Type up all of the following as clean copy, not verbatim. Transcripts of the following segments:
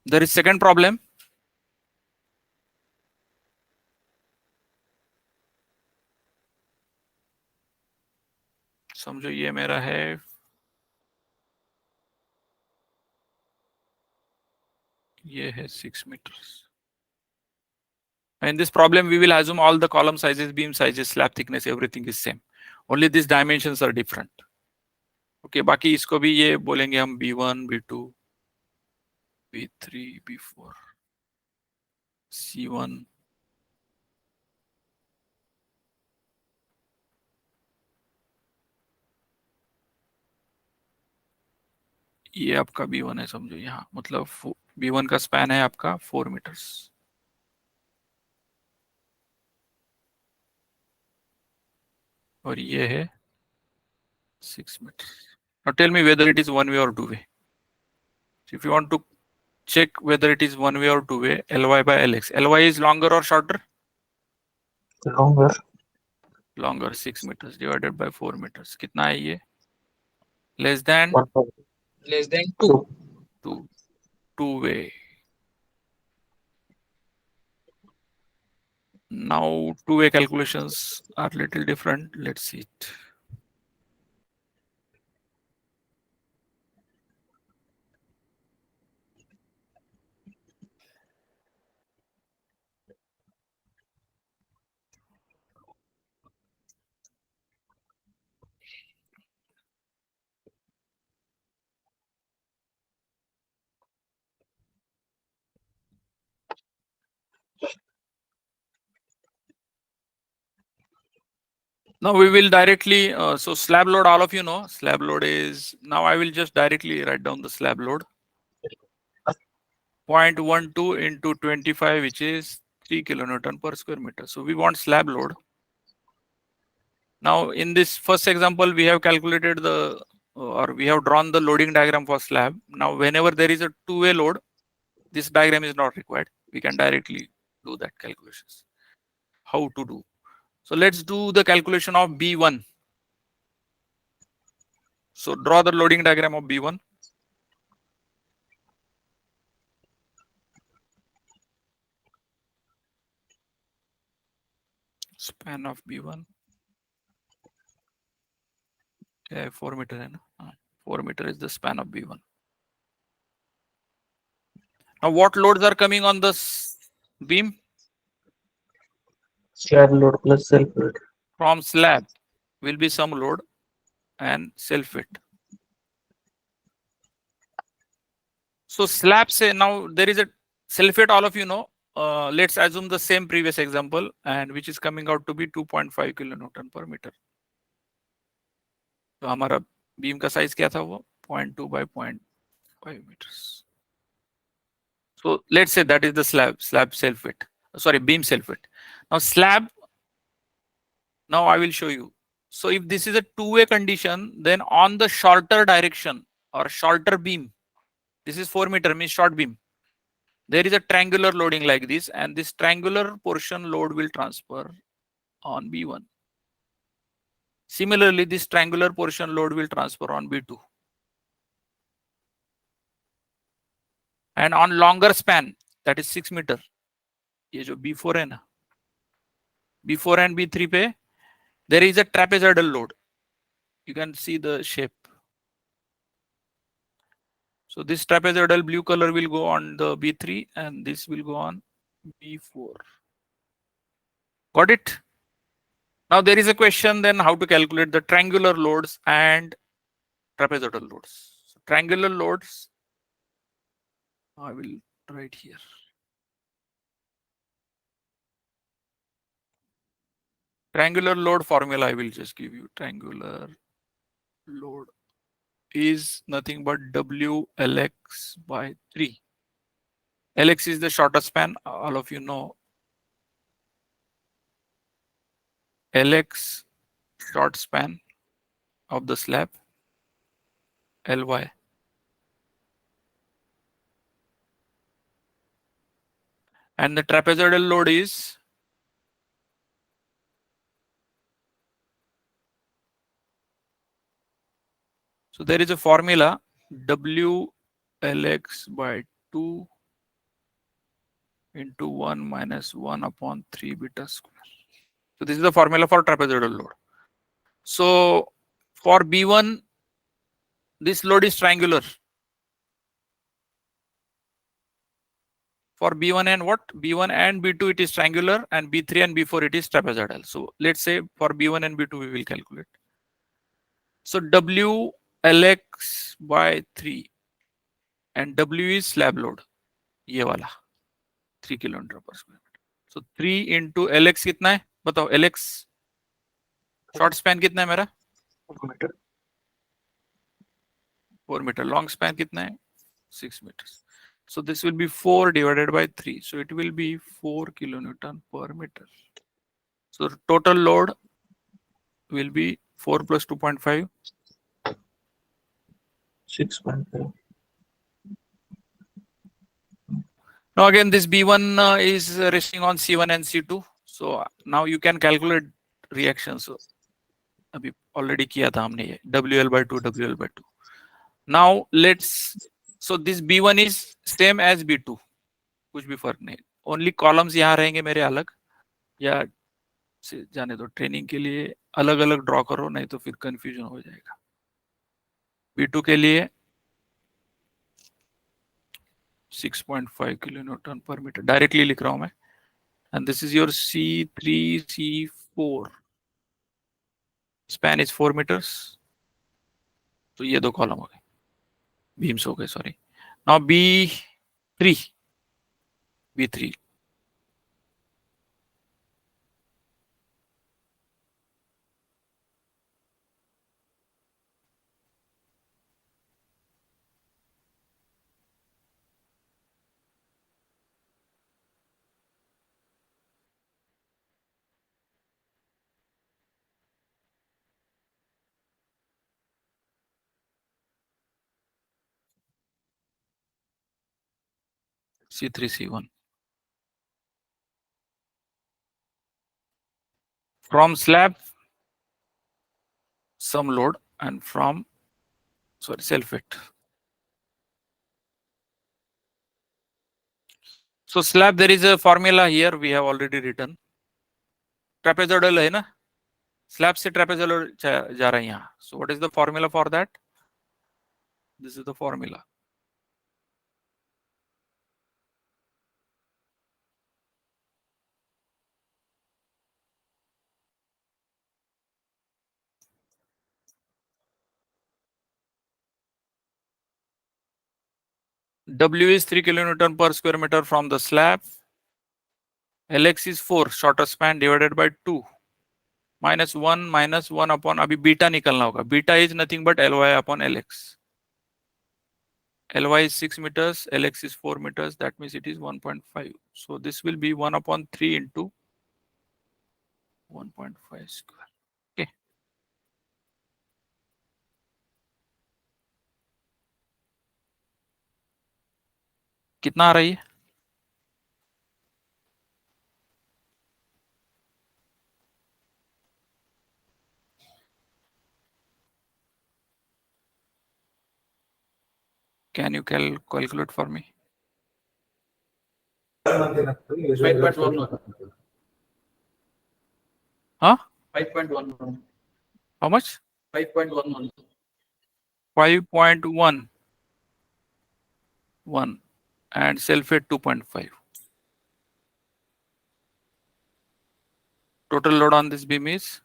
There is second problem. समझो ये मेरा है ये है 6 meters. In this problem, we will assume all the column sizes, beam sizes, slab thickness, everything is same. Only these dimensions are different. Okay, बाकी इसको भी ये बोलेंगे हम B1, B2, B3, B4, C1. ये आपका B1 है समझो यहाँ, मतलब B1 का स्पैन है आपका 4 meters. और ये है 6 meters. Now tell me whether it is one way or two way. So if you want to check whether it is one way or two way, Ly by Lx. Ly is longer or shorter? Longer. Longer. 6 meters divided by 4 meters. कितना है ये? Less than? Less than 2. 2. Two way. Now two-way calculations are little different. Let's see it. Now we will directly, so slab load, all of you know, slab load is, now I will just directly write down the slab load. 0.12 into 25, which is 3 kilonewton per square meter. So we want slab load. Now in this first example, we have calculated the, or we have drawn the loading diagram for slab. Now whenever there is a two-way load, this diagram is not required. We can directly do that calculations. How to do? So let's do the calculation of B1. So draw the loading diagram of B1. Span of B1. 4 meter hai na? 4 meter is the span of B1. Now what loads are coming on this beam? Slab load plus self load. From slab will be some load and self weight. So slab say, now there is a self weight, all of you know. Let's assume the same previous example, and which is coming out to be 2.5 kilonewton per meter. तो हमारा beam का size क्या था वो 0.2 by 0.5 meters. So let's say that is the slab self weight. Sorry, beam self weight. Now slab. Now I will show you. So if this is a two-way condition, then on the shorter direction or shorter beam, this is 4 meter means short beam. There is a triangular loading like this, and this triangular portion load will transfer on B1. Similarly, this triangular portion load will transfer on B2. And on longer span, that is 6 meter, ये जो B4 है ना, B4 and B3 पे, there is a trapezoidal load. You can see the shape. So this trapezoidal blue color will go on the B3 and this will go on B4. Got it? Now there is a question then how to calculate the triangular loads and trapezoidal loads. So triangular loads, I will write here. Triangular load formula I will just give you. Triangular load is nothing but WLX by 3. LX is the shorter span, all of you know. LX short span of the slab, LY. And the trapezoidal load is so there is a formula WLX by 2 into 1 minus 1 upon 3 beta square. So this is the formula for trapezoidal load. So for B1, this load is triangular. For B1 and what? B1 and B2 it is triangular, and B3 and B4 it is trapezoidal. So let's say for B1 and B2 we will calculate. So W Lx by 3 and W is slab load. ये वाला 3 kilometre पर square metre. So 3 into Lx कितना है? बताओ Lx short span कितना है मेरा? 4 meter. 4 metre. Long span कितना है? 6 meters. So this will be 4 divided by 3. So it will be 4 kilonewton per meter. So total load will be 4 plus 2.5. 6.5. Now again this B1 is resting on C1 and C2. So now you can calculate reactions. So अभी already किया था हमने ये WL by 2 WL by 2. Now let's, so this B1 is same as B2. कुछ भी फर्क नहीं. Only columns यहाँ रहेंगे मेरे अलग, या से जाने दो, ट्रेनिंग के लिए अलग अलग ड्रॉ करो, नहीं तो फिर कंफ्यूजन हो जाएगा. B2 के लिए 6.5 kilonewton per meter डायरेक्टली लिख रहा हूं मैं. And this is your C3 C4 span is 4 meters. तो ये दो कॉलम हो गए, बीम्स हो गए, sorry. Now B3 C3 C1 from slab some load and from, sorry, self weight. So slab, there is a formula here we have already written. Trapezoidal है ना, slab से trapezoidal जा रहा है यहाँ. So what is the formula for that? This is the formula. W is 3 kilonewton per square meter from the slab. Lx is 4 shorter span divided by 2 minus 1 upon, अभी beta निकलना होगा. Beta is nothing but Ly upon Lx. Ly is 6 meters, Lx is 4 meters, that means it is 1.5. So this will be 1 upon 3 into 1.5 square. Okay. कितना आ रही है? Can you calculate for me? 5.11. Huh? 5.11. How much? 5.11. 5.1 and self-weight 2.5. Total load on this beam is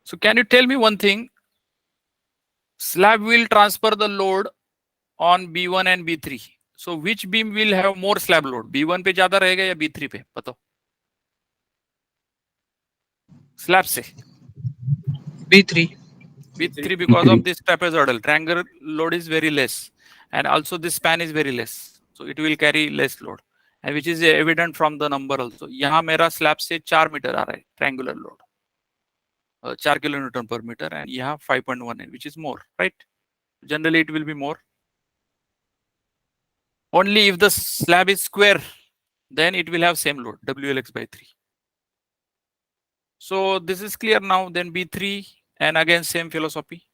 so can you tell me one thing? Slab will transfer the load on B1 and B3. So which beam will have more slab load? B1 पे ज्यादा रहेगा या B3 पे? बताओ. Slab से. B3. B3 because of this trapezoidal. Triangular load is very less, and also this span is very less. So it will carry less load, and which is evident from the number also. यहाँ मेरा slab से 4 metre आ रहा है triangular load. 4 kilonewton per meter, and यहाँ 5.1 which is more, right? Generally it will be more. Only if the slab is square, then it will have same load, WLX by 3. So this is clear now. Then B3, and again same philosophy.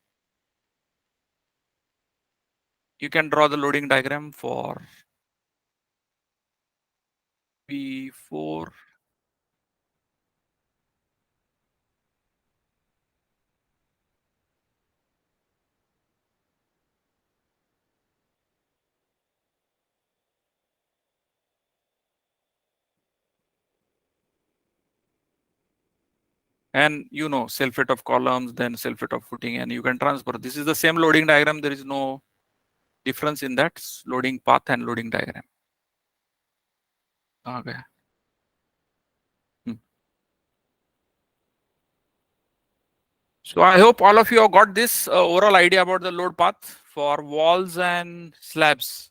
You can draw the loading diagram for B4. And you know, self-weight of columns, then self-weight of footing, and you can transfer. This is the same loading diagram. There is no difference in that loading path and loading diagram. Okay. So I hope all of you have got this overall idea about the load path for walls and slabs.